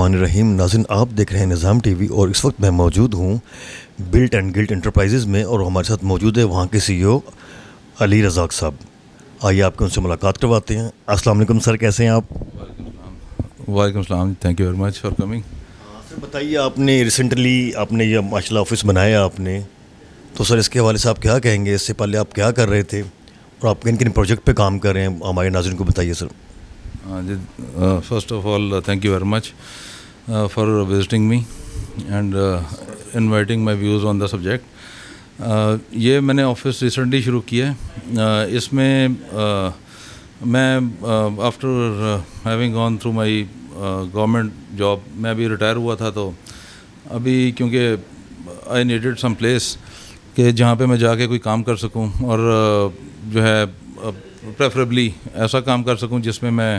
الرحمن الرحیم. ناظرین آپ دیکھ رہے ہیں نظام ٹی وی اور اس وقت میں موجود ہوں بلٹ اینڈ گلٹ انٹرپرائزز میں اور ہمارے ساتھ موجود ہے وہاں کے سی او علی رزاق صاحب. آئیے آپ کے ان سے ملاقات کرواتے ہیں. السلام علیکم سر, کیسے ہیں آپ؟ وعلیکم السلام, thank you very much for coming. Sir بتائیے, آپ نے ریسنٹلی آپ نے یہ ماشاء اللہ آفس بنایا آپ نے, تو سر اس کے حوالے سے آپ کیا کہیں گے؟ اس سے پہلے آپ کیا کر رہے تھے اور آپ کن کن پروجیکٹ پہ کام کر رہے ہیں, ہمارے ناظرین کو بتائیے سر. First of all, thank you very much for visiting me and inviting my views on the subject. یہ میں نے آفس ریسنٹلی شروع کیا ہے. اس میں میں after having gone through my government job, میں ابھی ریٹائر ہوا تھا, تو ابھی کیونکہ آئی نیڈیڈ سم پلیس کہ جہاں پہ میں جا کے کوئی کام کر سکوں اور جو ہے پریفریبلی ایسا کام کر سکوں جس میں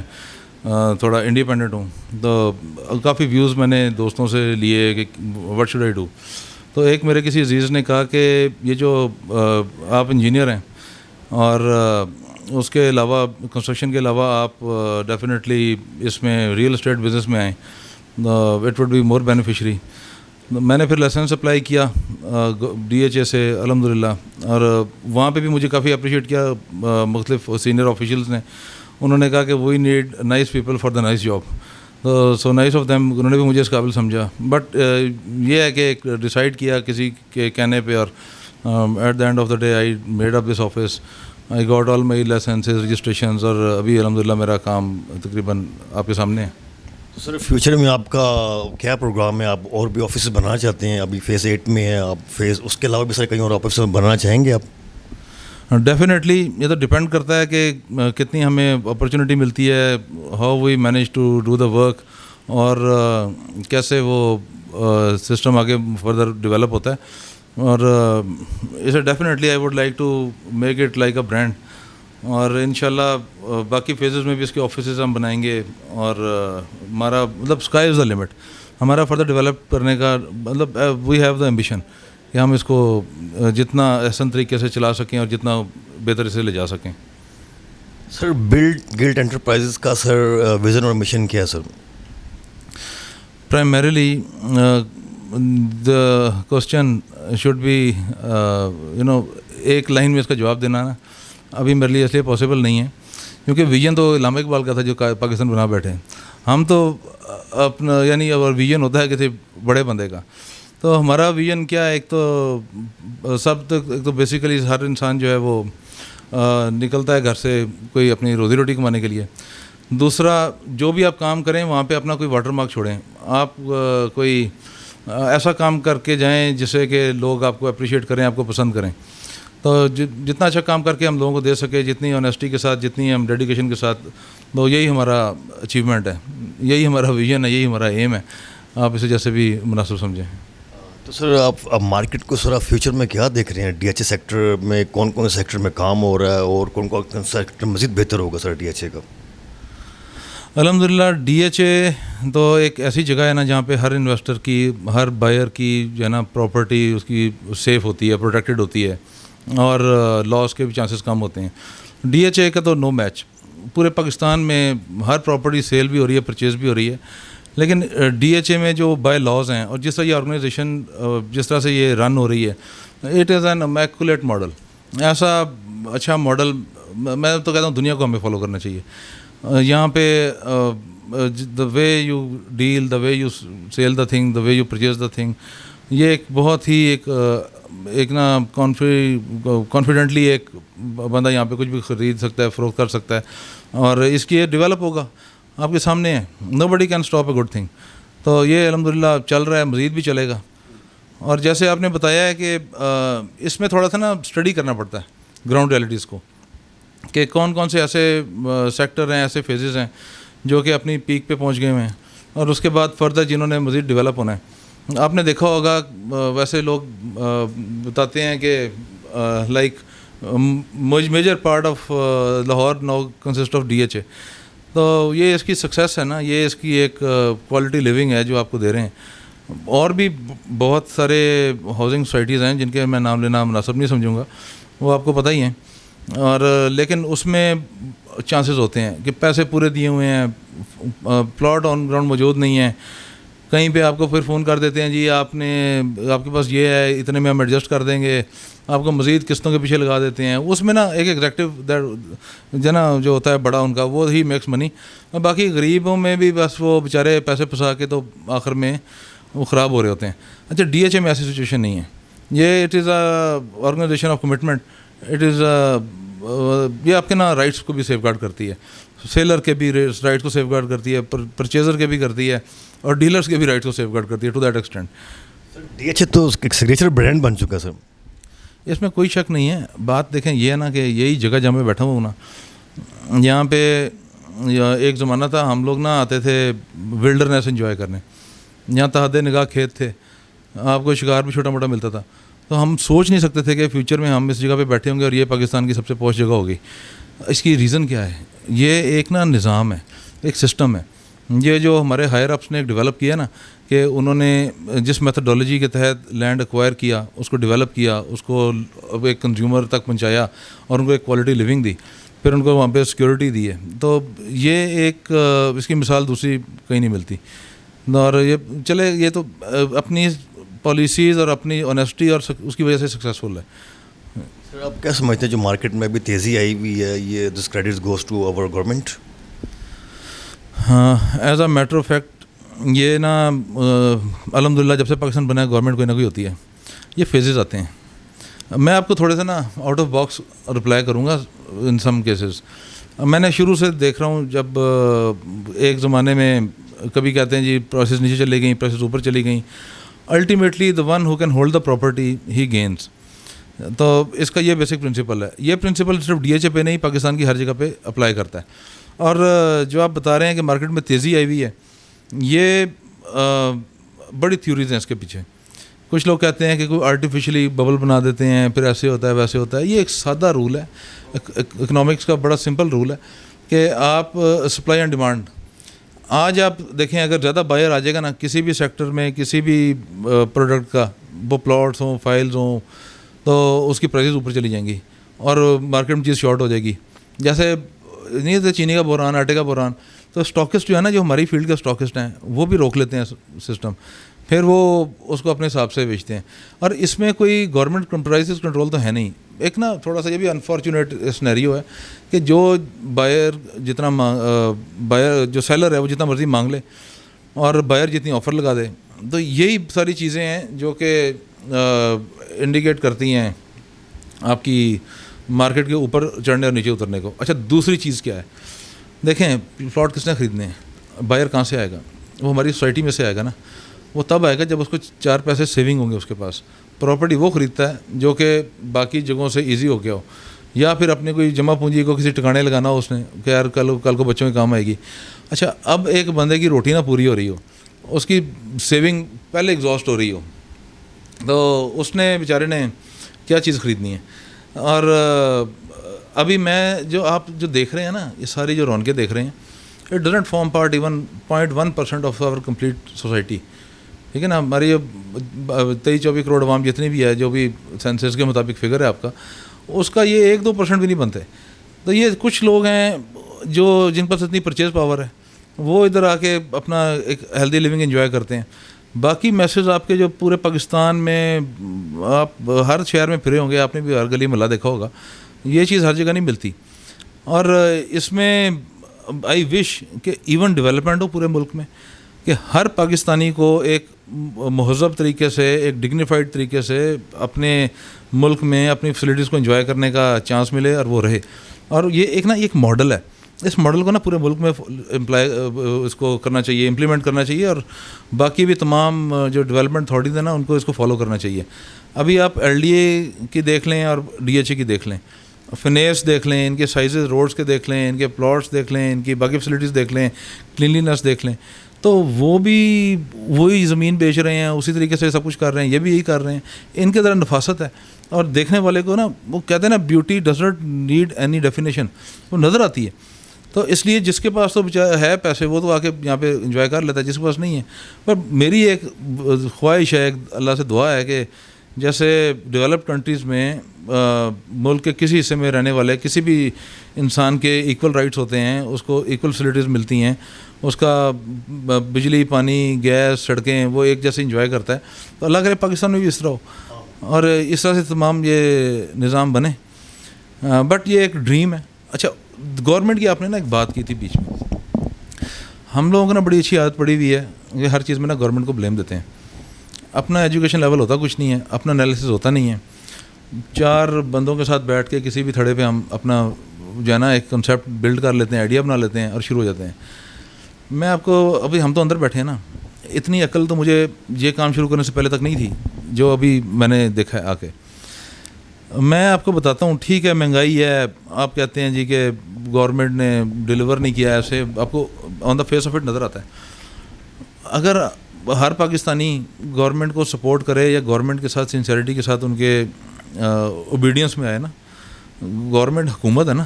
تھوڑا انڈیپینڈنٹ ہوں. تو کافی ویوز میں نے دوستوں سے لیے کہ وٹ شوڈ آئی ڈو. تو ایک میرے کسی عزیز نے کہا کہ یہ جو آپ انجینئر ہیں اور اس کے علاوہ کنسٹرکشن کے علاوہ آپ ڈیفینیٹلی اس میں ریئل اسٹیٹ بزنس میں آئیں, it would be more beneficiary. میں نے پھر لائسنس اپلائی کیا DHA سے الحمدللہ, اور وہاں پہ بھی مجھے کافی اپریشیٹ کیا مختلف سینئر آفیشیلس نے. انہوں نے کہا کہ we need nice people for the nice job. So nice of them, انہوں نے بھی مجھے اس قابل سمجھا. بٹ یہ ہے کہ ڈیسائیڈ کیا کسی کے کہنے پہ, اور at the end of the day I made up this office. I got all my licences, registrations, اور ابھی الحمدللہ میرا کام تقریباً آپ کے سامنے ہے. سر فیوچر میں آپ کا کیا پروگرام ہے؟ آپ اور بھی آفس بنانا چاہتے ہیں؟ ابھی فیز 8 میں ہے آپ, اس کے علاوہ بھی سر کہیں اور آفس بنانا چاہیں گے آپ؟ ڈیفینیٹلی یہ تو ڈپینڈ کرتا ہے کہ کتنی ہمیں اپرچونیٹی ملتی ہے, how we manage to do the work, اور کیسے وہ سسٹم آگے فردر ڈیولپ ہوتا ہے. اور اسے definitely I would like to make it like a brand, اور انشاءاللہ باقی فیزز میں بھی اس کے آفیسز ہم بنائیں گے. اور ہمارا مطلب اسکائی از دا لمٹ ہمارا فردر ڈیولپ کرنے کا, مطلب وی ہیو دا ایمبیشن کہ ہم اس کو جتنا احسن طریقے سے چلا سکیں اور جتنا بہتر سے لے جا سکیں. سر بلٹ گلٹ انٹرپرائزز کا سر ویژن اور مشن کیا ہے sir? Primarily the question should be ایک لائن میں اس کا جواب دینا نا ابھی میرے لیے اس لیے پاسبل نہیں ہے, کیونکہ ویژن تو علامہ اقبال کا تھا جو پاکستان بنا بیٹھے. ہم تو اپنا یعنی اور ویژن ہوتا ہے کسی بڑے بندے کا. تو ہمارا ویژن کیا ہے؟ ایک تو بیسیکلی ہر انسان جو ہے وہ نکلتا ہے گھر سے کوئی اپنی روزی روٹی کمانے کے لیے. دوسرا, جو بھی آپ کام کریں وہاں پہ اپنا کوئی واٹر مارک چھوڑیں. آپ کوئی ایسا کام کر کے جائیں جس سے کہ لوگ آپ کو اپریشیٹ کریں, آپ کو پسند کریں. تو جتنا اچھا کام کر کے ہم لوگوں کو دے سکے, جتنی آنیسٹی کے ساتھ, جتنی ہم ڈیڈیکیشن کے ساتھ, تو یہی ہمارا اچیومنٹ ہے, یہی ہمارا ویژن ہے, یہی ہمارا ایم ہے. آپ اسے جیسے بھی مناسب سمجھیں. تو سر آپ مارکیٹ کو سر فیوچر میں کیا دیکھ رہے ہیں؟ DHA سیکٹر میں کون کون سے سیکٹر میں کام ہو رہا ہے اور کون کون سیکٹر مزید بہتر ہوگا سر DHA کا؟ الحمدللہ DHA تو ایک ایسی جگہ ہے نا جہاں پہ ہر انویسٹر کی, ہر بائر کی جو ہے نا پراپرٹی اس کی سیف ہوتی ہے, پروٹیکٹڈ ہوتی ہے, اور لاس کے بھی چانسز کم ہوتے ہیں. DHA کا تو نو میچ. پورے پاکستان میں ہر پراپرٹی سیل بھی ہو رہی ہے, پرچیز بھی ہو رہی ہے, لیکن DHA میں جو بائی لاز ہیں اور جس طرح یہ آرگنائزیشن جس طرح سے یہ رن ہو رہی ہے, اٹ از این امیکولیٹ ماڈل. ایسا اچھا ماڈل میں تو کہتا ہوں دنیا کو ہمیں فالو کرنا چاہیے. یہاں پہ the way you deal, the way you sell the thing, the way you purchase the thing, یہ ایک بہت ہی ایک نا کانفیڈنٹلی ایک بندہ یہاں پہ کچھ بھی خرید سکتا ہے, فروخت کر سکتا ہے, اور اس کی یہ ڈیولپ ہوگا آپ کے سامنے ہے. Nobody can stop a good thing. تو یہ الحمدللہ چل رہا ہے, مزید بھی چلے گا. اور جیسے آپ نے بتایا ہے کہ اس میں تھوڑا سا نا اسٹڈی کرنا پڑتا ہے گراؤنڈ ریئلٹیز کو, کہ کون کون سے ایسے سیکٹر ہیں, ایسے فیزز ہیں جو کہ اپنی پیک پہ پہنچ گئے ہوئے ہیں, اور اس کے بعد فردر جنہوں نے مزید ڈیولپ ہونا ہے. آپ نے دیکھا ہوگا ویسے لوگ بتاتے ہیں کہ like major part of Lahore now consist of DHA. تو یہ اس کی سکسیس ہے نا, یہ اس کی ایک کوالٹی لیونگ ہے جو آپ کو دے رہے ہیں. اور بھی بہت سارے ہاؤسنگ سوسائٹیز ہیں جن کے میں نام لینا مناسب نہیں سمجھوں گا, وہ آپ کو پتہ ہی ہیں. اور لیکن اس میں چانسز ہوتے ہیں کہ پیسے پورے دیے ہوئے ہیں, پلاٹ آن گراؤنڈ موجود نہیں ہیں, کہیں پہ آپ کو پھر فون کر دیتے ہیں جی آپ کے پاس یہ ہے اتنے میں ہم ایڈجسٹ کر دیں گے, آپ کو مزید قسطوں کے پیچھے لگا دیتے ہیں. اس میں نا ایک ایگزیکٹو جو نا جو ہوتا ہے بڑا ان کا, وہ ہی میکس منی. باقی غریبوں میں بھی بس وہ بیچارے پیسے پھنسا کے تو آخر میں وہ خراب ہو رہے ہوتے ہیں. اچھا ڈی ایچ اے میں ایسی سچویشن نہیں ہے. یہ it is a organization of commitment. It is یہ آپ کے نا رائٹس کو بھی سیف گارڈ کرتی ہے, سیلر کے بھی رائٹس کو سیف گارڈ کرتی ہے, پرچیزر کے بھی کرتی ہے, اور ڈیلرس کے بھی رائٹس کو سیف گارڈ کرتی ہے to that extent. D H A تو ایک سگنیچر برانڈ بن چکا ہے سر. اس میں کوئی شک نہیں ہے. بات دیکھیں یہ ہے نا کہ یہی جگہ جہاں میں بیٹھا ہوں نا, یہاں پہ ایک زمانہ تھا ہم لوگ نا آتے تھے ولڈرنیس انجوائے کرنے. یہاں تحت نگاہ کھیت تھے, آپ کو شکار بھی چھوٹا موٹا ملتا تھا. تو ہم سوچ نہیں سکتے تھے کہ فیوچر میں ہم اس جگہ پہ بیٹھے ہوں گے اور یہ پاکستان کی سب سے پوش جگہ ہوگی. اس کی ریزن کیا ہے؟ یہ ایک نا نظام ہے, ایک سسٹم ہے. یہ جو ہمارے ہائر اپس نے ایک ڈیولپ کیا نا, کہ انہوں نے جس میتھڈالوجی کے تحت لینڈ ایکوائر کیا, اس کو ڈیولپ کیا, اس کو ایک کنزیومر تک پہنچایا اور ان کو ایک کوالٹی لیونگ دی, پھر ان کو وہاں پہ سیکورٹی دی ہے. تو یہ ایک اس کی مثال دوسری کہیں نہیں ملتی. اور یہ چلے یہ تو اپنی پالیسیز اور اپنی آنیسٹی اور اس کی وجہ سے سکسیزفل ہے. سر آپ کیا سمجھتے ہیں جو مارکیٹ میں ابھی تیزی آئی ہوئی ہے, یہ this credits goes to our government? ہاں, as a matter of fact یہ نا الحمد للہ جب سے پاکستان بنا ہے گورنمنٹ کوئی نہ کوئی ہوتی ہے. یہ فیزز آتے ہیں. میں آپ کو تھوڑے سے نا آؤٹ آف باکس رپلائی کروں گا ان سم کیسز. میں نے شروع سے دیکھ رہا ہوں, جب ایک زمانے میں کبھی کہتے ہیں جی پرائسز نیچے چلی گئیں, پرائسز اوپر چلی گئیں, ultimately the one who can hold the property he grains. تو اس کا یہ بیسک پرنسپل ہے. یہ پرنسپل صرف ڈی ایچ اے پہ نہیں, پاکستان کی ہر جگہ پہ اپلائی کرتا ہے. اور جو آپ بتا رہے ہیں کہ مارکیٹ میں تیزی آئی ہوئی ہے, یہ بڑی تھیوریز ہیں اس کے پیچھے. کچھ لوگ کہتے ہیں کہ کوئی آرٹیفیشلی ببل بنا دیتے ہیں, پھر ایسے ہوتا ہے ویسے ہوتا ہے. یہ ایک سادہ رول ہے, اکنامکس کا بڑا سمپل رول ہے کہ آپ سپلائی اینڈ ڈیمانڈ. آج آپ دیکھیں اگر زیادہ بائر آ جائے گا نا کسی بھی سیکٹر میں, کسی بھی پروڈکٹ کا, وہ پلاٹس ہوں, فائلز ہوں, تو اس کی پرائسز اوپر چلی جائیں گی اور مارکیٹ میں چیز شارٹ ہو جائے گی. جیسے نہیں تو چینی کا بحران, آٹے کا بحران, تو اسٹاکسٹ جو ہے نا, جو ہماری فیلڈ کے اسٹاکسٹ ہیں, وہ بھی روک لیتے ہیں سسٹم, پھر وہ اس کو اپنے حساب سے بیچتے ہیں. اور اس میں کوئی گورنمنٹ پرائسز کنٹرول تو ہے نہیں. ایک نا تھوڑا سا یہ بھی انفارچونیٹ سینیریو ہے کہ جو بائر جتنا بائر جو سیلر ہے وہ جتنا مرضی مانگ لے اور بائر جتنی آفر لگا دے. تو یہی ساری چیزیں ہیں جو کہ انڈیکیٹ کرتی ہیں آپ کی مارکیٹ کے اوپر چڑھنے اور نیچے اترنے کو. اچھا دوسری چیز کیا ہے, دیکھیں پلاٹ کس نے خریدنے ہیں, بائر کہاں سے آئے گا؟ وہ ہماری سوسائٹی میں سے آئے گا نا. وہ تب آئے گا جب اس کو 4 پیسے سیونگ ہوں گے اس کے پاس. پراپرٹی وہ خریدتا ہے جو کہ باقی جگہوں سے ایزی ہو گیا ہو, یا پھر اپنے کوئی جمع پونجی کو کسی ٹھکانے لگانا ہو اس نے کہ یار کل کو بچوں کے کام آئے گی. اچھا اب ایک بندے کی روٹی نہ پوری ہو رہی ہو, اس کی سیونگ پہلے ایگزاسٹ ہو رہی ہو, تو اس نے بیچارے نے کیا چیز خریدنی ہے. اور ابھی میں جو آپ جو دیکھ رہے ہیں نا, یہ ساری جو رونقیں دیکھ رہے ہیں, it doesn't form part even 0.1% of our complete society. ٹھیک ہے نا, ہماری جو 23-24 کروڑ عوام جتنی بھی ہے, جو بھی سینسس کے مطابق فگر ہے آپ کا, اس کا یہ 1-2% بھی نہیں بنتے. تو یہ کچھ لوگ ہیں جو جن پاس اتنی پرچیز پاور ہے, وہ ادھر آ کے اپنا ایک ہیلدی لیونگ انجوائے کرتے ہیں. باقی میسز آپ کے جو پورے پاکستان میں آپ ہر شہر میں پھرے ہوں گے, آپ نے بھی ہر گلی محلہ دیکھا ہوگا, یہ چیز ہر جگہ نہیں ملتی. اور اس میں آئی وش کہ ایون ڈیولپمنٹ ہو پورے ملک میں, کہ ہر پاکستانی کو ایک مہذب طریقے سے, ایک ڈگنیفائڈ طریقے سے اپنے ملک میں اپنی فیسلٹیز کو انجوائے کرنے کا چانس ملے اور وہ رہے. اور یہ ایک نا ایک ماڈل ہے, اس ماڈل کو نا پورے ملک میں اس کو کرنا چاہیے, امپلیمنٹ کرنا چاہیے, اور باقی بھی تمام جو ڈیولپمنٹ اتھارٹیز ہیں نا ان کو اس کو فالو کرنا چاہیے. ابھی آپ ایل ڈی اے کی دیکھ لیں اور ڈی ایچ اے کی دیکھ لیں, فنیس دیکھ لیں, ان کے سائزز روڈس کے دیکھ لیں, ان کے پلاٹس دیکھ لیں, ان کی باقی فیسلٹیز دیکھ لیں, کلینلینس دیکھ لیں, تو وہ بھی وہی زمین بیچ رہے ہیں, اسی طریقے سے سب کچھ کر رہے ہیں, یہ بھی یہی کر رہے ہیں. ان کے ذرا نفاست ہے, اور دیکھنے والے کو نا وہ کہتے ہیں نا beauty does not need any definition, وہ نظر آتی ہے. تو اس لیے جس کے پاس تو ہے پیسے وہ تو آ کے یہاں پہ انجوائے کر لیتا ہے, جس کے پاس نہیں ہے. پر میری ایک خواہش ہے, اللہ سے دعا ہے کہ جیسے ڈیولپڈ کنٹریز میں ملک کے کسی حصے میں رہنے والے کسی بھی انسان کے ایکول رائٹس ہوتے ہیں, اس کو ایکول فیسلٹیز ملتی ہیں, اس کا بجلی, پانی, گیس, سڑکیں وہ ایک جیسے انجوائے کرتا ہے. تو اللہ کرے پاکستان میں بھی اس طرح ہو اور اس طرح سے تمام یہ نظام بنے. بٹ یہ ایک ڈریم ہے. اچھا, گورنمنٹ کی آپ نے نا ایک بات کی تھی بیچ میں, ہم لوگوں کو نا بڑی اچھی عادت پڑی ہوئی ہے کہ ہر چیز میں نا گورنمنٹ کو بلیم دیتے ہیں. اپنا ایجوکیشن لیول ہوتا کچھ نہیں ہے, اپنا انالیسس ہوتا نہیں ہے. 4 بندوں کے ساتھ بیٹھ کے کسی بھی تھڑے پہ ہم اپنا جو ہے نا ایک کنسیپٹ بلڈ کر لیتے ہیں, آئیڈیا بنا لیتے ہیں اور شروع ہو جاتے ہیں. میں آپ کو ابھی ہم تو اندر بیٹھے ہیں نا, اتنی عقل تو مجھے یہ کام شروع کرنے سے پہلے تک نہیں تھی جو ابھی میں نے دیکھا ہے آ کے. میں آپ کو بتاتا ہوں, ٹھیک ہے مہنگائی ہے, آپ کہتے ہیں جی کہ گورنمنٹ نے ڈیلیور نہیں کیا, ایسے آپ کو آن دا فیس آف اٹ نظر آتا ہے. اگر ہر پاکستانی گورنمنٹ کو سپورٹ کرے یا گورنمنٹ کے ساتھ سنسیئرٹی کے ساتھ ان کے اوبیڈینس میں آئے نا, گورنمنٹ حکومت ہے نا,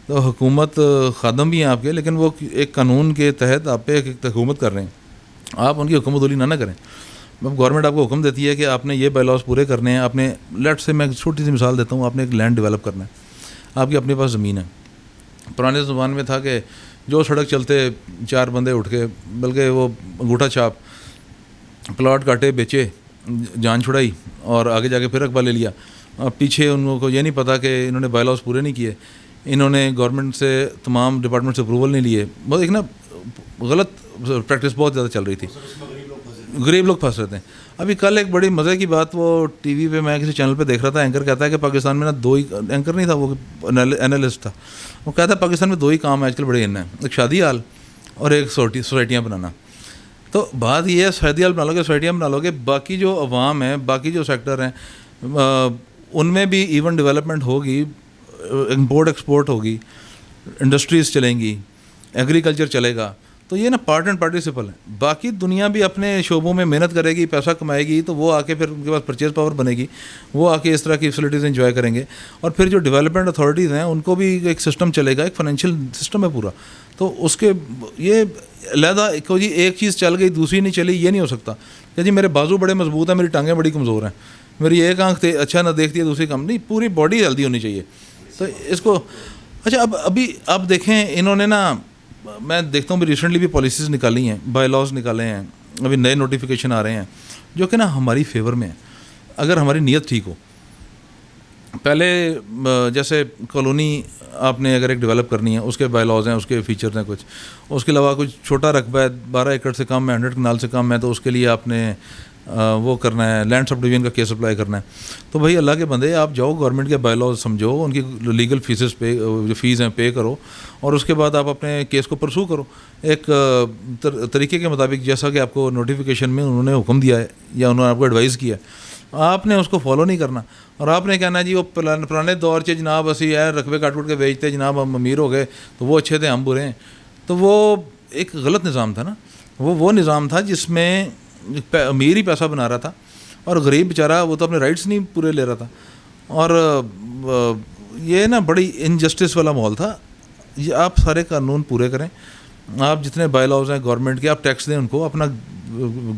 تو حکومت خادم بھی ہیں آپ کے, لیکن وہ ایک قانون کے تحت آپ پہ ایک حکومت کر رہے ہیں, آپ ان کی حکومت ولی نہ کریں. اب گورنمنٹ آپ کو حکم دیتی ہے کہ آپ نے یہ بائی لاز پورے کرنے ہیں, آپ نے لیٹ سے میں چھوٹی سی مثال دیتا ہوں, آپ نے ایک لینڈ ڈیولپ کرنا ہے, آپ کی اپنے پاس زمین ہے. پرانے زمانے میں تھا کہ جو سڑک چلتے 4 بندے اٹھ کے, بلکہ وہ انگوٹھا چھاپ, پلاٹ کاٹے, بیچے, جان چھڑائی اور آگے جا کے پھر رقبہ لے لیا. اب پیچھے ان لوگوں کو یہ نہیں پتا کہ انہوں نے بائی لاز پورے نہیں کیے, انہوں نے گورنمنٹ سے تمام ڈپارٹمنٹ سے اپروول نہیں لیے. بہت ایک نا غلط پریکٹس بہت زیادہ چل رہی تھی, غریب لوگ پھنس رہے تھے. ابھی کل ایک بڑی مزے کی بات, وہ ٹی وی پہ میں کسی چینل پہ دیکھ رہا تھا, اینکر کہتا ہے کہ پاکستان میں نا 2 ہی, اینکر نہیں تھا وہ اینالسٹ تھا, وہ کہتا ہے پاکستان میں 2 ہی کام آج کل بڑے ان ہیں, ایک شادی ہال اور ایک سوسائٹیاں بنانا. تو بات یہ ہے, شادی ہال بنا لو گے, سوسائٹیاں بنا لو گے, باقی جو عوام ہیں, باقی جو سیکٹر ہیں, ان میں بھی ایون ڈیولپمنٹ ہوگی, امپورٹ ایکسپورٹ ہوگی, انڈسٹریز چلیں گی, ایگریکلچر چلے گا. تو یہ نا پارٹ اینڈ پارٹیسپل ہے. باقی دنیا بھی اپنے شعبوں میں محنت کرے گی, پیسہ کمائے گی, تو وہ آ کے پھر ان کے پاس پرچیز پاور بنے گی, وہ آ کے اس طرح کی فیسلٹیز انجوائے کریں گے. اور پھر جو ڈیولپمنٹ اتھارٹیز ہیں ان کو بھی ایک سسٹم چلے گا, ایک فائنینشیل سسٹم ہے پورا. تو اس کے یہ علیحدہ جی ایک چیز چل گئی دوسری نہیں چلی, یہ نہیں ہو سکتا کہ جی میرے بازو بڑے مضبوط ہیں, میری ٹانگیں بڑی کمزور ہیں, میری ایک آنکھ اچھا نہ دیکھتی ہے دوسری کم نہیں, پوری باڈی ہیلدی ہونی چاہیے. تو اس کو اچھا ابھی آپ دیکھیں, انہوں نے نا, میں دیکھتا ہوں بھی ریسنٹلی بھی پالیسیز نکالی ہیں, بائی لاز نکالے ہیں, ابھی نئے نوٹیفیکیشن آ رہے ہیں جو کہ نا ہماری فیور میں ہیں اگر ہماری نیت ٹھیک ہو. پہلے جیسے کالونی آپ نے اگر ایک ڈیولپ کرنی ہے, اس کے بائی لاز ہیں, اس کے فیچرز ہیں کچھ, اس کے علاوہ کچھ چھوٹا رقبہ ہے, 12 ایکڑ سے کم ہے, 100 کنال سے کم ہے, تو اس کے لیے آپ نے وہ کرنا ہے, لینڈ سب ڈویژن کا کیس اپلائی کرنا ہے. تو بھائی اللہ کے بندے, آپ جاؤ گورنمنٹ کے بائی لاز سمجھو, ان کی لیگل فیسز پے, جو فیس ہیں پے کرو, اور اس کے بعد آپ اپنے کیس کو پرسو کرو ایک طریقے کے مطابق, جیسا کہ آپ کو نوٹیفیکیشن میں انہوں نے حکم دیا ہے یا انہوں نے آپ کو ایڈوائز کیا ہے. آپ نے اس کو فالو نہیں کرنا, اور آپ نے کہنا جی وہ پرانے دور سے جناب اسی ہے رقبے کاٹ کے بیچتے, جناب ہم امیر ہو گئے تو وہ اچھے تھے ہم برے ہیں. تو وہ ایک غلط نظام تھا نا, وہ نظام تھا جس میں امیر ہی پیسہ بنا رہا تھا اور غریب بیچارہ وہ تو اپنے رائٹس نہیں پورے لے رہا تھا. اور یہ نا بڑی انجسٹس والا ماحول تھا. یہ آپ سارے قانون پورے کریں, آپ جتنے بائی لاز ہیں گورنمنٹ کے, آپ ٹیکس دیں ان کو, اپنا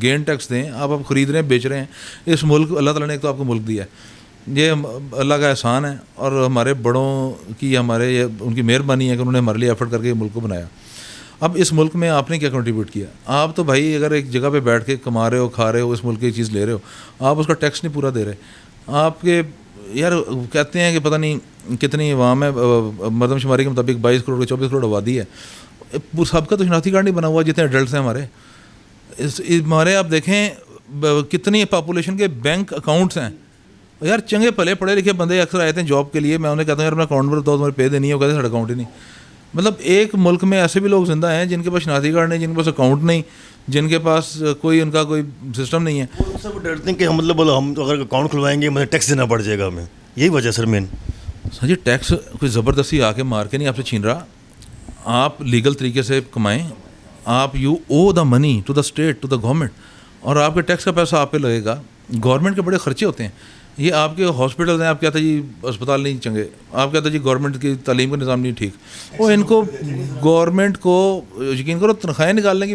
گین ٹیکس دیں. آپ خرید رہے ہیں, بیچ رہے ہیں, اس ملک اللہ تعالیٰ نے ایک تو آپ کو ملک دیا ہے, یہ اللہ کا احسان ہے, اور ہمارے بڑوں کی ہمارے ان کی مہربانی ہے کہ انہوں نے ہمارے لیے ایفرٹ کر کے ملک کو بنایا. اب اس ملک میں آپ نے کیا کنٹریبیوٹ کیا؟ آپ تو بھائی اگر ایک جگہ پہ بیٹھ کے کما رہے ہو, کھا رہے ہو, اس ملک کی چیز لے رہے ہو, آپ اس کا ٹیکس نہیں پورا دے رہے. آپ کے یار کہتے ہیں کہ پتہ نہیں کتنی عوام ہے, مردم شماری کے مطابق 22 کروڑ 24 کروڑ آبادی ہے, سب کا تو شناختی کارڈ نہیں بنا ہوا جتنے ایڈلٹس ہیں ہمارے. آپ دیکھیں کتنی پاپولیشن کے بینک اکاؤنٹس ہیں. یار چنگے پلے پڑھے لکھے بندے اکثر آئے تھے جاب کے لیے, میں انہیں کہتا ہوں یار اپنا اکاؤنٹ نمبر تو تمہیں پے دینی ہے, وہ کہتے ہیں ساڑھا اکاؤنٹ ہی نہیں. مطلب ایک ملک میں ایسے بھی لوگ زندہ ہیں جن کے پاس شناختی کارڈ نہیں, جن کے پاس اکاؤنٹ نہیں, جن کے پاس کوئی ان کا کوئی سسٹم نہیں ہے. سر وہ ڈرتے ہیں کہ ہم ہم اگر اکاؤنٹ کھلوائیں گے مجھے ٹیکس دینا پڑ جائے گا ہمیں, یہی وجہ سر مین. سر جی ٹیکس کوئی زبردستی آ کے مار کے نہیں آپ سے چھین رہا, آپ لیگل طریقے سے کمائیں, آپ you owe the money to the state to the government, اور آپ کے ٹیکس کا پیسہ آپ پہ لگے گا. گورنمنٹ کے بڑے خرچے ہوتے ہیں, یہ آپ کے ہاسپٹل ہیں, آپ کہتے ہیں جی اسپتال نہیں چنگے, آپ کہتے ہیں جی گورنمنٹ کی تعلیم کا نظام نہیں ٹھیک, وہ ان کو گورنمنٹ کو یقین کرو تنخواہیں نکالنے کی,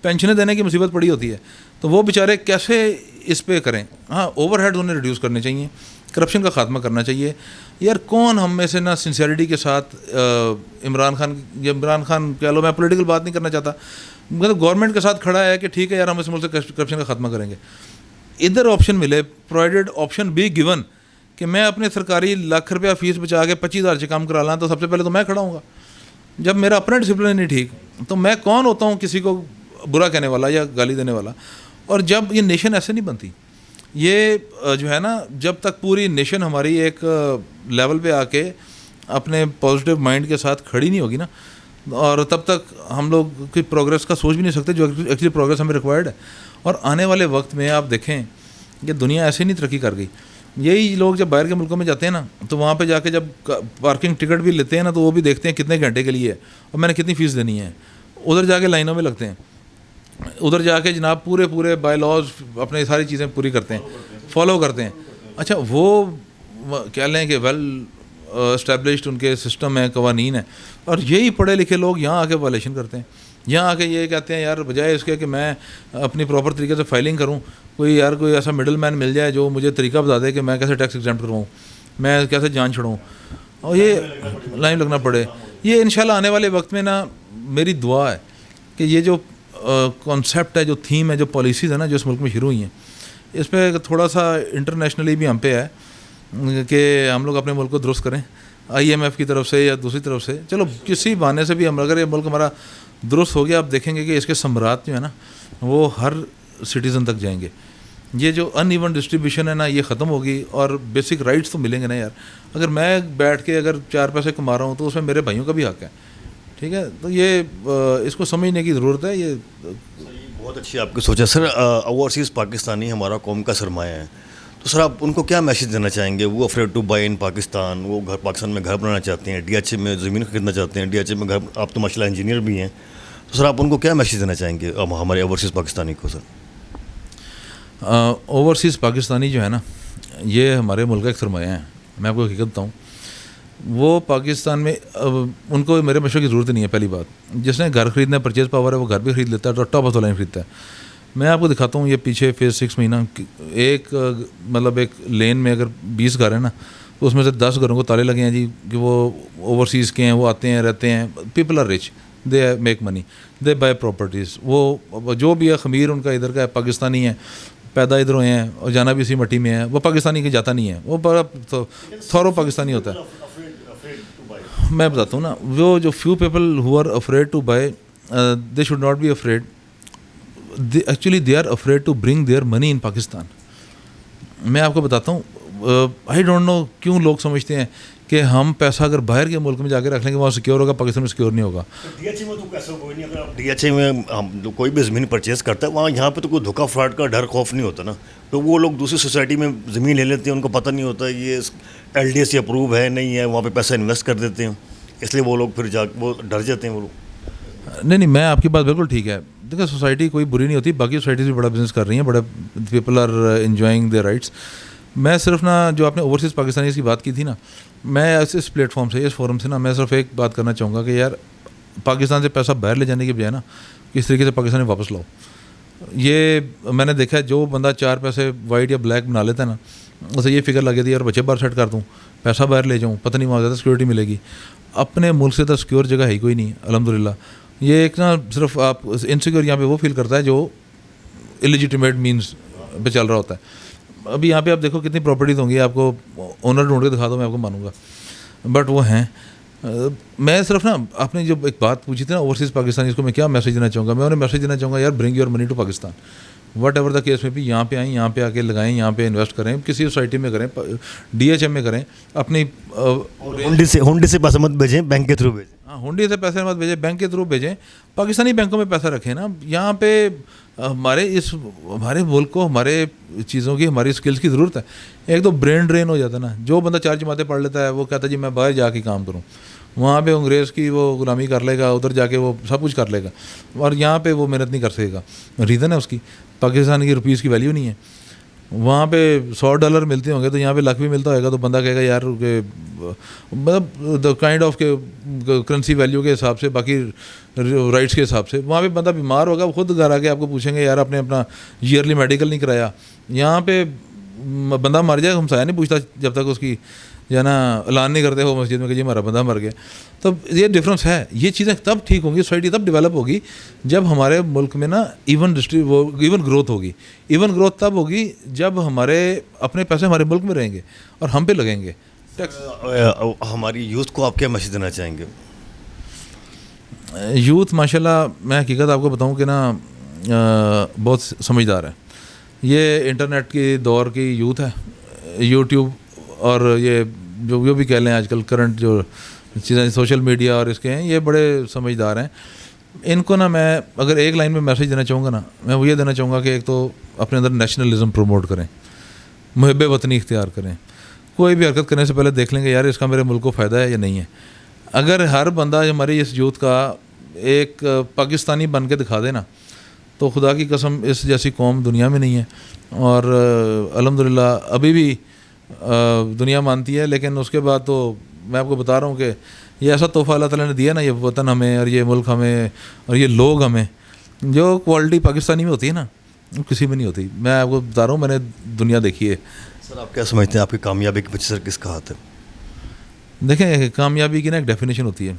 پینشنیں دینے کی مصیبت پڑی ہوتی ہے, تو وہ بیچارے کیسے اس پہ کریں. ہاں اوور ہیڈ انہیں ریڈیوس کرنے چاہیے, کرپشن کا خاتمہ کرنا چاہیے. یار کون ہم میں سے نا سنسیئرٹی کے ساتھ عمران خان کہہ لو, میں پولیٹیکل بات نہیں کرنا چاہتا, مطلب گورنمنٹ کے ساتھ کھڑا ہے کہ ٹھیک ہے یار ہم اس ملک سے کرپشن کا خاتمہ کریں گے. ادھر آپشن ملے, پرووائڈیڈ آپشن بی گیون کہ میں اپنے سرکاری لاکھ روپیہ فیس بچا کے 25,000 سے کام کرا لاں, تو سب سے پہلے تو میں کھڑا ہوں گا. جب میرا اپنا ڈسپلن نہیں ٹھیک تو میں کون ہوتا ہوں کسی کو برا کہنے والا یا گالی دینے والا. اور جب یہ نیشن ایسے نہیں بنتی, یہ جو ہے نا جب تک پوری نیشن ہماری ایک لیول پہ آ کے اپنے پازیٹیو مائنڈ کے ساتھ کھڑی نہیں ہوگی نا, اور تب تک ہم لوگ کی پروگرس کا سوچ بھی نہیں سکتے جو ایکچولی پروگرس ہمیں ریکوائرڈ ہے. اور آنے والے وقت میں آپ دیکھیں کہ دنیا ایسے نہیں ترقی کر گئی. یہی لوگ جب باہر کے ملکوں میں جاتے ہیں نا تو وہاں پہ جا کے جب پارکنگ ٹکٹ بھی لیتے ہیں نا تو وہ بھی دیکھتے ہیں کتنے گھنٹے کے لیے ہے اور میں نے کتنی فیس دینی ہے. ادھر جا کے لائنوں میں لگتے ہیں, ادھر جا کے جناب پورے بائی لاز اپنے ساری چیزیں پوری کرتے ہیں, فالو کرتے ہیں. اچھا وہ کہہ لیں کہ ویل اسٹیبلشڈ ان کے سسٹم ہے, قوانین ہیں, اور یہی پڑھے لکھے لوگ یہاں آ کے وائلیشن کرتے ہیں. یہاں آ کے یہ کہتے ہیں یار بجائے اس کے کہ میں اپنی پراپر طریقے سے فائلنگ کروں, کوئی ایسا مڈل مین مل جائے جو مجھے طریقہ بتا دے کہ میں کیسے ٹیکس ایگزامپٹ کرواؤں, میں کیسے جان چھڑاؤں, اور یہ لائن لگنا پڑے. یہ انشاءاللہ آنے والے وقت میں نا میری دعا ہے کہ یہ جو کانسیپٹ ہے, جو تھیم ہے, جو پالیسیز ہیں نا جو اس ملک میں شروع ہوئی ہیں, اس پہ تھوڑا سا انٹرنیشنلی بھی ہم پہ ہے کہ ہم لوگ اپنے ملک کو درست کریں, IMF کی طرف سے یا دوسری طرف سے. چلو کسی بہانے سے بھی ہم اگر یہ ملک ہمارا درست ہو گیا, آپ دیکھیں گے کہ اس کے ثمرات جو ہے نا وہ ہر سٹیزن تک جائیں گے. یہ جو ان ایون ڈسٹریبیوشن ہے نا یہ ختم ہوگی, اور بیسک رائٹس تو ملیں گے نا یار. اگر میں بیٹھ کے اگر 4 پیسے کما رہا ہوں تو اس میں میرے بھائیوں کا بھی حق ہے, ٹھیک ہے. تو یہ اس کو سمجھنے کی ضرورت ہے. یہ بہت اچھی آپ کی سوچ ہے سر. اوورسیز پاکستانی ہمارا قوم کا سرمایہ ہے, تو سر آپ ان کو کیا میسیج دینا چاہیں گے؟ وہ افریڈ ٹو بائی ان پاکستان, وہ پاکستان میں گھر بنانا چاہتے ہیں, DHA میں زمین خریدنا چاہتے ہیں, DHA میں گھر, آپ تو ماشاء اللہ انجینئر بھی ہیں, تو سر آپ ان کو کیا میسیج دینا چاہیں گے ہمارے اوورسیز پاکستانی کو؟ سر اوورسیز پاکستانی جو ہے نا یہ ہمارے ملک کا ایک سرمایہ ہے. میں آپ کو حقیقت بتاؤں, وہ پاکستان میں ان کو میرے مشورے کی ضرورت نہیں ہے. پہلی بات, جس نے گھر خریدنا ہے, پرچیز پاور ہے, وہ گھر بھی خرید لیتا ہے, تو ٹاپ آف دا لائن خریدتا ہے. میں آپ کو دکھاتا ہوں یہ پیچھے فیز 6 مہینہ ایک مطلب ایک لین میں اگر 20 گھر ہیں نا تو اس میں سے 10 گھروں کو تالے لگے ہیں جی کہ وہ اوورسیز کے ہیں, وہ آتے ہیں رہتے ہیں. People are rich, they make money, they buy properties. وہ جو بھی ہے خمیر ان کا ادھر کا ہے, پاکستانی ہے, پیدا ادھر ہوئے ہیں اور جانا بھی اسی مٹی میں ہے. وہ پاکستانی کی جاتا نہیں ہے, وہ بڑا تھورو پاکستانی ہوتا ہے. میں بتاتا ہوں نا, وہ جو few people who are afraid to buy, they should not be afraid. Actually they are afraid to bring their money in Pakistan. میں آپ کو بتاتا ہوں, آئی ڈونٹ نو کیوں لوگ سمجھتے ہیں کہ ہم پیسہ اگر باہر کے ملک میں جا کے رکھ لیں گے وہاں سیکیور ہوگا, پاکستان میں سیکیور نہیں ہوگا. DHA میں تو پیسہ کوئی نہیں. اگر آپ DHA میں کوئی بھی زمین پرچیز کرتا ہے وہاں, یہاں پہ تو کوئی دھوکہ فراڈ کا ڈر خوف نہیں ہوتا نا. تو وہ لوگ دوسری سوسائٹی میں زمین لے لیتے ہیں, ان کو پتہ نہیں ہوتا یہ LDA سے اپروو ہے نہیں ہے, وہاں پہ پیسہ انویسٹ کر دیتے ہیں, اس لیے وہ لوگ پھر وہ ڈر جاتے ہیں وہ لوگ. نہیں, میں آپ کی بات بالکل ٹھیک ہے. دیکھیں سوسائٹی کوئی بری نہیں ہوتی, باقی سوسائٹیز بھی بڑا بزنس کر رہی ہیں, بڑے people are enjoying their rights. میں صرف نا جو آپ نے اوورسیز پاکستانیز کی بات کی تھی نا, میں اس پلیٹ فارم سے, اس فورم سے نا میں صرف ایک بات کرنا چاہوں گا کہ یار پاکستان سے پیسہ باہر لے جانے کے بجائے نا کس طریقے سے پاکستان میں واپس لاؤ. یہ میں نے دیکھا ہے, جو بندہ 4 پیسے وائٹ یا بلیک بنا لیتا ہے نا, اسے یہ فکر لگی تھی یار بچے باہر سیٹ کر دوں, پیسہ باہر لے جاؤں, پتہ نہیں وہاں زیادہ سیکورٹی ملے گی. اپنے ملک سے تو سیکیور جگہ ہے ہی کوئی نہیں الحمدللہ. یہ ایک نا صرف آپ انسیکیور یہاں پہ وہ فیل کرتا ہے جو الیجیٹیمیٹ مینس پہ چل رہا ہوتا ہے. ابھی یہاں پہ آپ دیکھو کتنی پراپرٹیز ہوں گی, آپ کو اونر ڈھونڈ کے دکھا دو, میں آپ کو مانوں گا, بٹ وہ ہیں. میں صرف نا آپ نے جو ایک بات پوچھی تھی نا اوورسیز پاکستانی, اس کو میں کیا میسیج دینا چاہوں گا؟ میں انہیں میسیج دینا چاہوں گا یار bring your money to Pakistan, whatever the case میں بھی. یہاں پہ آئیں, یہاں پہ آ کے لگائیں, یہاں پہ انویسٹ کریں, کسی سوسائٹی میں کریں, DHA میں کریں, اپنی ہنڈی سے پیسہ مت بھیجیں, بینک کے تھرو بھیجیں. ہاں, ہنڈی سے پیسے مت بھیجیں, بینک کے تھرو بھیجیں, پاکستانی بینکوں میں پیسہ رکھیں نا. یہاں پہ ہمارے ملک کو ہمارے چیزوں کی, ہماری اسکلس کی ضرورت ہے. ایک تو برین ڈرین ہو جاتا ہے نا, جو بندہ 4 جماعتیں پڑھ لیتا ہے وہ کہتا ہے جی میں باہر جا کے کام کروں, وہاں پہ انگریز کی وہ غلامی کر لے گا, ادھر جا کے وہ سب کچھ کر لے گا, اور یہاں پہ وہ محنت نہیں کر سکے گا. ریزن ہے اس کی, پاکستان کی روپیز کی ویلیو نہیں ہے. وہاں پہ $100 ملتے ہوں گے تو یہاں پہ $1,00,000 بھی ملتا ہوگا, تو بندہ کہے گا یار کہ مطلب دا کائنڈ آف کے کرنسی ویلیو کے حساب سے, باقی رائٹس کے حساب سے. وہاں پہ بندہ بیمار ہوگا, وہ خود گھر آ کے آپ کو پوچھیں گے یار آپ نے اپنا ایئرلی میڈیکل نہیں کرایا. یہاں پہ بندہ مر جائے ہمسایہ نہیں پوچھتا جب تک اس کی جو ہے نا اعلان نہیں کرتے ہو مسجد میں کہ جی ہمارا بندہ مر گیا. تو یہ ڈفرینس ہے. یہ چیزیں تب ٹھیک ہوں گی, سوسائٹی تب ڈیولپ ہوگی جب ہمارے ملک میں نا ایون گروتھ ہوگی. ایون گروتھ تب ہوگی جب ہمارے اپنے پیسے ہمارے ملک میں رہیں گے اور ہم پہ لگیں گے. ہماری یوتھ کو آپ کیا میسج دینا چاہیں گے؟ یوتھ ماشاء اللہ میں حقیقت آپ کو بتاؤں کہ نا بہت سمجھدار ہے. یہ انٹرنیٹ کی دور کی یوتھ ہے. یوٹیوب اور یہ جو بھی کہہ لیں آج کل کرنٹ جو چیزیں سوشل میڈیا اور اس کے ہیں, یہ بڑے سمجھدار ہیں. ان کو نا میں اگر ایک لائن میں میسج دینا چاہوں گا نا, میں وہ یہ دینا چاہوں گا کہ ایک تو اپنے اندر نیشنلزم پروموٹ کریں, محب وطنی اختیار کریں. کوئی بھی حرکت کرنے سے پہلے دیکھ لیں گے یار اس کا میرے ملک کو فائدہ ہے یا نہیں ہے. اگر ہر بندہ ہماری اس یوتھ کا ایک پاکستانی بن کے دکھا دے نا, تو خدا کی قسم اس جیسی قوم دنیا میں نہیں ہے. اور الحمدللہ ابھی بھی دنیا مانتی ہے, لیکن اس کے بعد تو میں آپ کو بتا رہا ہوں کہ یہ ایسا تحفہ اللہ تعالیٰ نے دیا نا, یہ وطن ہمیں اور یہ ملک ہمیں اور یہ لوگ ہمیں, جو کوالٹی پاکستانی میں ہوتی ہے نا کسی میں نہیں ہوتی. میں آپ کو بتا رہا ہوں, میں نے دنیا دیکھی ہے. سر آپ کیا سمجھتے ہیں آپ کی کامیابی کے پیچھے سر کس کا ہاتھ ہے؟ دیکھیں کامیابی کی نا ایک ڈیفینیشن ہوتی ہے.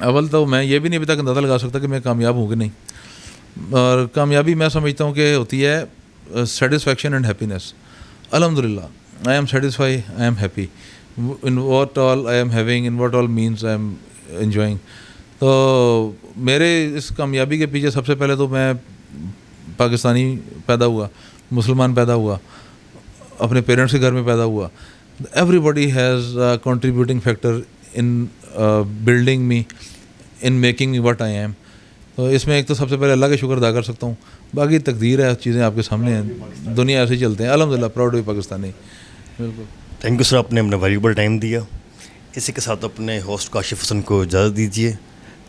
اول تو میں یہ بھی نہیں ابھی تک اندازہ لگا سکتا کہ میں کامیاب ہوں کہ نہیں. اور کامیابی میں سمجھتا ہوں کہ ہوتی ہے سیٹسفیکشن اینڈ ہیپینیس. الحمدللہ I am satisfy, I am happy in what all I am having, in what all means I am enjoying. تو میرے اس کامیابی کے پیچھے سب سے پہلے تو میں پاکستانی پیدا ہوا, مسلمان پیدا ہوا, اپنے پیرنٹس کے گھر میں پیدا ہوا. Every body has contributing factor in building me, in making me what I am. تو اس میں ایک تو سب سے پہلے اللہ کا شکر ادا کر سکتا ہوں. باقی تقدیر ہے, چیزیں آپ کے سامنے ہیں, دنیا ایسے ہی چلتے ہیں. الحمدللہ پراؤڈ ہوئی پاکستانی. بالکل تھینک یو سر, آپ نے اپنا ویلیوبل ٹائم دیا. اسی کے ساتھ اپنے ہوسٹ کاشف حسن کو اجازت دیجیے.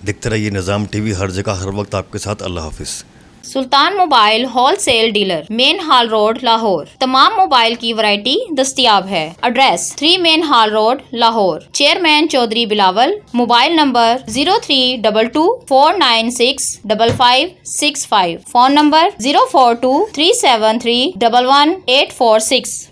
دیکھتے رہیے نظام ٹی وی, ہر جگہ ہر وقت آپ کے ساتھ. اللہ حافظ. Sultan mobile wholesale dealer, main hall road, Lahore. تمام موبائل کی ورائٹی دستیاب ہے. Address 3 main hall road, Lahore. Chairman Chaudhry Bilawal. Mobile number 032249655565. Phone number 042373111846.